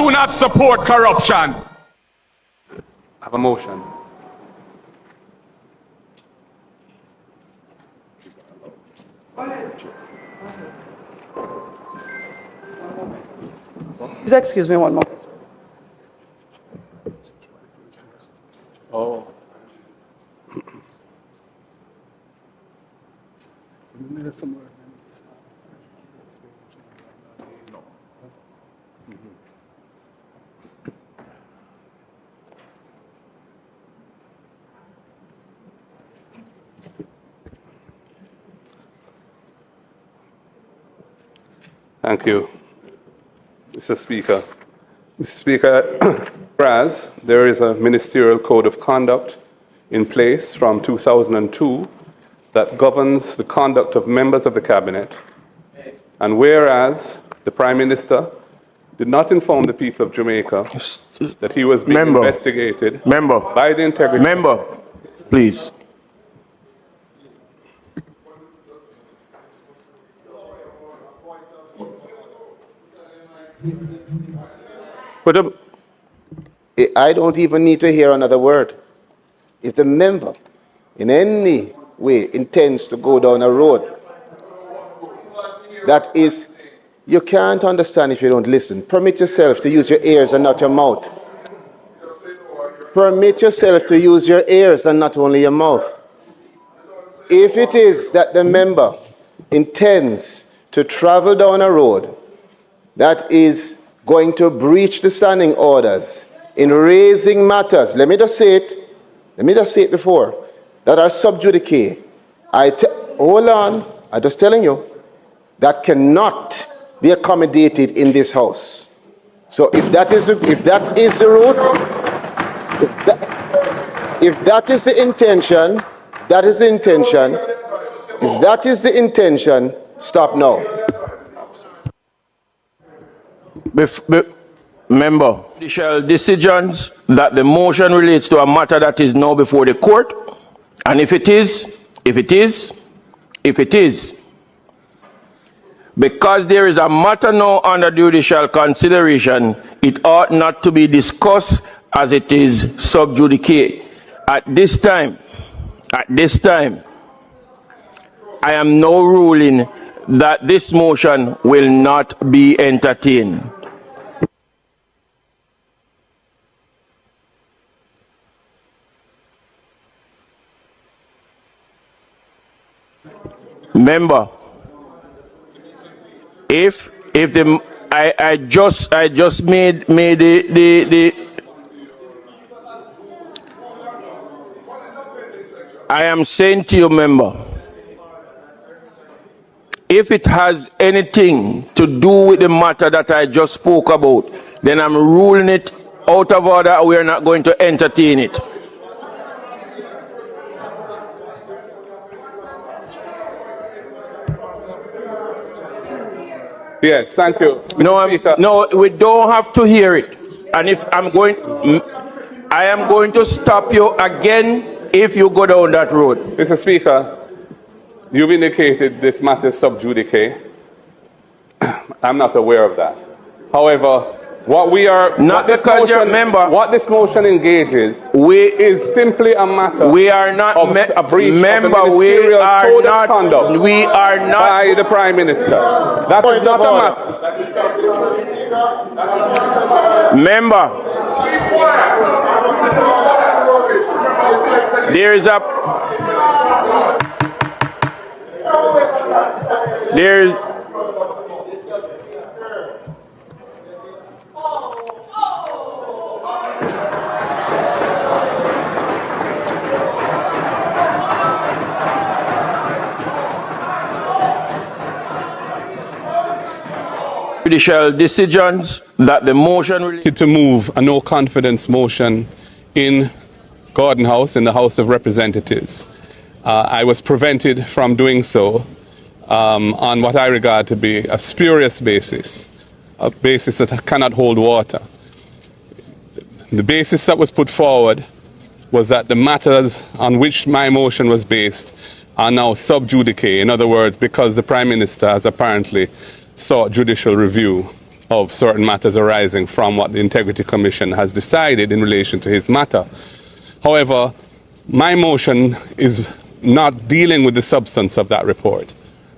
do not support corruption. I have a motion. Please excuse me one moment. Oh. Thank you, Mr. Speaker. Mr. Speaker, whereas there is a ministerial code of conduct in place from 2002 that governs the conduct of members of the cabinet, and whereas the Prime Minister did not inform the people of Jamaica that he was being investigated by the integrity. Member, please. I don't even need to hear another word. If the member in any way intends to go down a road that is, you can't understand if you don't listen. Permit yourself to use your ears and not your mouth. Permit yourself to use your ears and not only your mouth. If it is that the member intends to travel down a road that is going to breach the standing orders in raising matters, let me just say it before, that are sub judice. Hold on, I'm just telling you, that cannot be accommodated in this house. So if that is the route, if that is the intention, if that is the intention, stop now. Member, judicial decisions that the motion relates to a matter that is now before the court, and if it is, because there is a matter now under judicial consideration, it ought not to be discussed as it is sub judice. At this time, I am now ruling that this motion will not be entertained. Member, if the I just made the I am saying to you, member, if it has anything to do with the matter that I just spoke about, then I'm ruling it out of order. We are not going to entertain it. Yes, thank you. No, we don't have to hear it. And if I am going to stop you again if you go down that road. Mr. Speaker, you've indicated this matter is sub judice. I'm not aware of that. However, what this motion engages is simply a matter of a breach of the ministerial code of conduct by the Prime Minister. That is not a matter. Member, judicial decisions that the motion related to move a no confidence motion in Gordon House, in the House of Representatives. I was prevented from doing so on what I regard to be a spurious basis, a basis that cannot hold water. The basis that was put forward was that the matters on which my motion was based are now sub judice. In other words, because the Prime Minister has apparently sought judicial review of certain matters arising from what the Integrity Commission has decided in relation to his matter. However, my motion is not dealing with the substance of that report,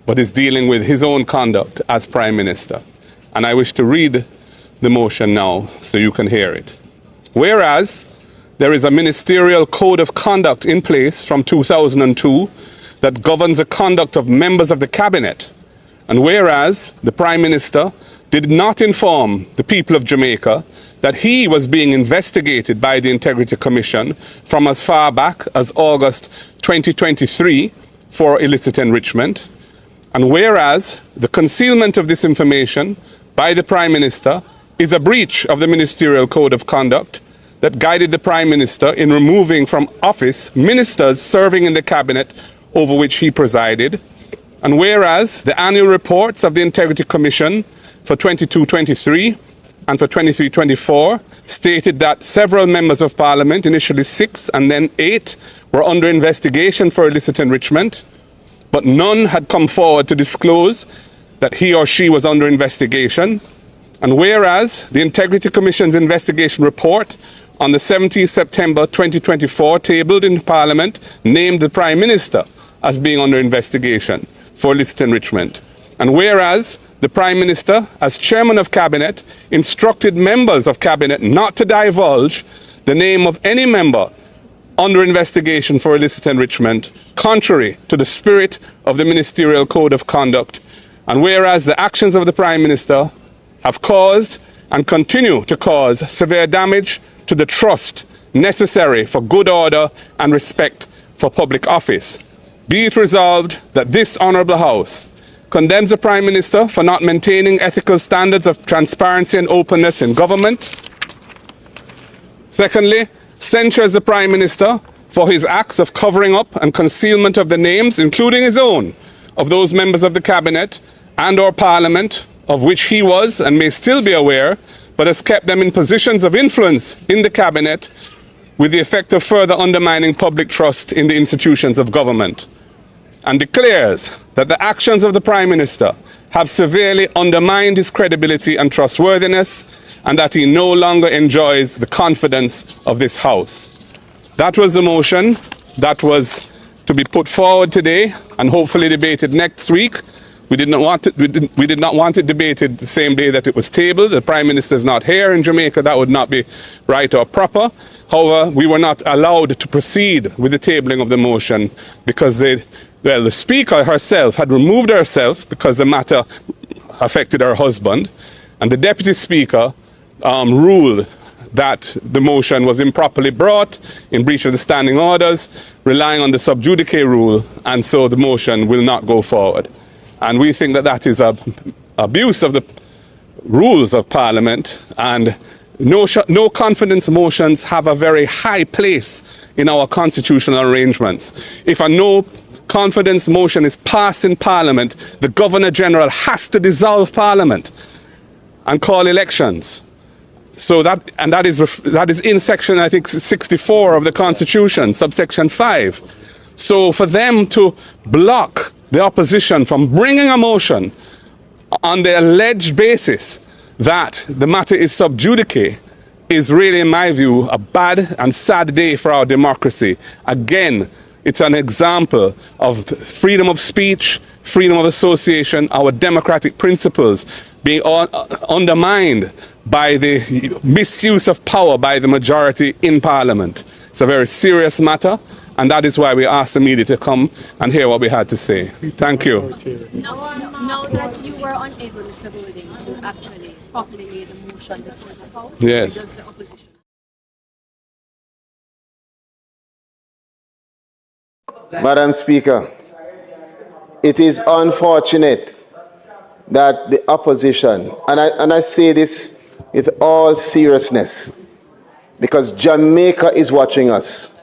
but is dealing with his own conduct as Prime Minister. And I wish to read the motion now so you can hear it. Whereas there is a ministerial code of conduct in place from 2002 that governs the conduct of members of the cabinet, and whereas the Prime Minister did not inform the people of Jamaica that he was being investigated by the Integrity Commission from as far back as August 2023 for illicit enrichment, and whereas the concealment of this information by the Prime Minister is a breach of the ministerial code of conduct that guided the Prime Minister in removing from office ministers serving in the cabinet over which he presided, and whereas the annual reports of the Integrity Commission for 22-23 and for 23-24 stated that several members of Parliament, initially 6 and then 8, were under investigation for illicit enrichment, but none had come forward to disclose that he or she was under investigation, and whereas the Integrity Commission's investigation report on the 17th September 2024 tabled in Parliament named the Prime Minister as being under investigation for illicit enrichment, and whereas the Prime Minister, as Chairman of Cabinet, instructed members of Cabinet not to divulge the name of any member under investigation for illicit enrichment, contrary to the spirit of the Ministerial Code of Conduct, and whereas the actions of the Prime Minister have caused and continue to cause severe damage to the trust necessary for good order and respect for public office, be it resolved that this Honourable House condemns the Prime Minister for not maintaining ethical standards of transparency and openness in government. Secondly, censures the Prime Minister for his acts of covering up and concealment of the names, including his own, of those members of the Cabinet and or Parliament of which he was and may still be aware, but has kept them in positions of influence in the Cabinet with the effect of further undermining public trust in the institutions of government, and declares that the actions of the Prime Minister have severely undermined his credibility and trustworthiness, and that he no longer enjoys the confidence of this House. That was the motion that was to be put forward today and hopefully debated next week. We did not want it debated the same day that it was tabled. The Prime Minister is not here in Jamaica. That would not be right or proper. However, we were not allowed to proceed with the tabling of the motion because the Speaker herself had removed herself because the matter affected her husband, and the Deputy Speaker ruled that the motion was improperly brought in breach of the standing orders, relying on the sub judice rule, and so the motion will not go forward. And we think that that is an abuse of the rules of Parliament, and no confidence motions have a very high place in our constitutional arrangements. If a no confidence motion is passed in Parliament, the Governor-General has to dissolve Parliament and call elections. So that is in section, I think, 64 of the Constitution, subsection 5. So for them to block the opposition from bringing a motion on the alleged basis that the matter is sub judice is really, in my view, a bad and sad day for our democracy. Again, it's an example of freedom of speech, freedom of association, our democratic principles being undermined by the misuse of power by the majority in Parliament. It's a very serious matter, and that is why we asked the media to come and hear what we had to say. Thank you. Now that you were unable, Mr. Golding, to actually properly lay the motion before the House, yes. does the opposition? Madam Speaker, it is unfortunate that the opposition, and I say this with all seriousness, because Jamaica is watching us.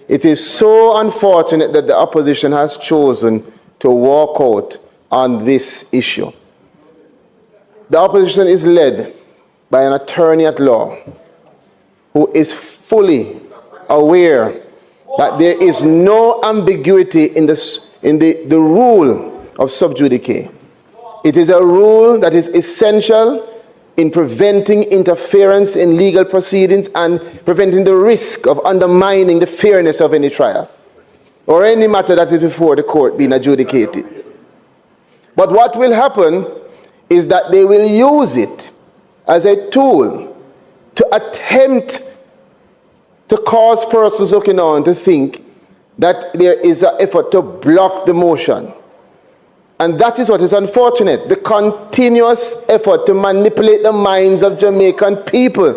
It is so unfortunate that the opposition has chosen to walk out on this issue. The opposition is led by an attorney at law who is fully aware that there is no ambiguity in the rule of sub judice. It is a rule that is essential in preventing interference in legal proceedings and preventing the risk of undermining the fairness of any trial or any matter that is before the court being adjudicated. But what will happen is that they will use it as a tool to attempt to cause persons looking on to think that there is an effort to block the motion. And that is what is unfortunate, the continuous effort to manipulate the minds of Jamaican people.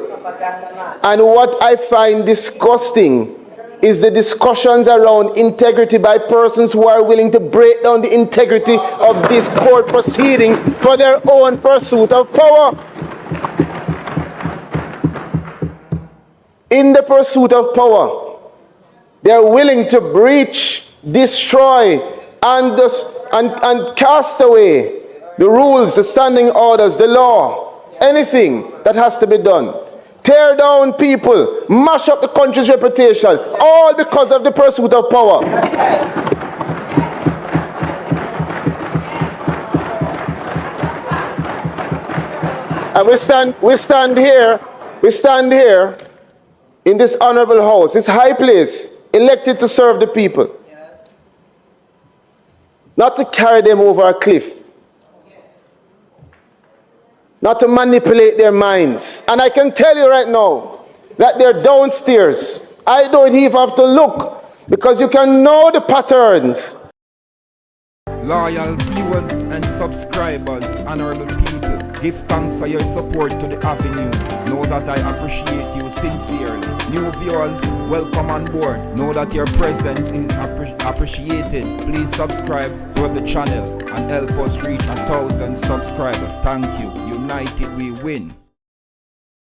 And what I find disgusting is the discussions around integrity by persons who are willing to break down the integrity of this court proceeding for their own pursuit of power. In the pursuit of power, they are willing to breach, destroy, and cast away the rules, the standing orders, the law, anything that has to be done. Tear down people, mash up the country's reputation, all because of the pursuit of power. And we stand here in this honorable house, this high place, elected to serve the people. Not to carry them over a cliff. Not to manipulate their minds. And I can tell you right now that they're downstairs. I don't even have to look because you can know the patterns. Loyal viewers and subscribers, honorable people, give thanks for your support to the Avenue. Know that I appreciate you sincerely. New viewers, welcome on board. Know that your presence is appreciated. Please subscribe to the channel and help us reach 1,000 subscribers. Thank you. United we win.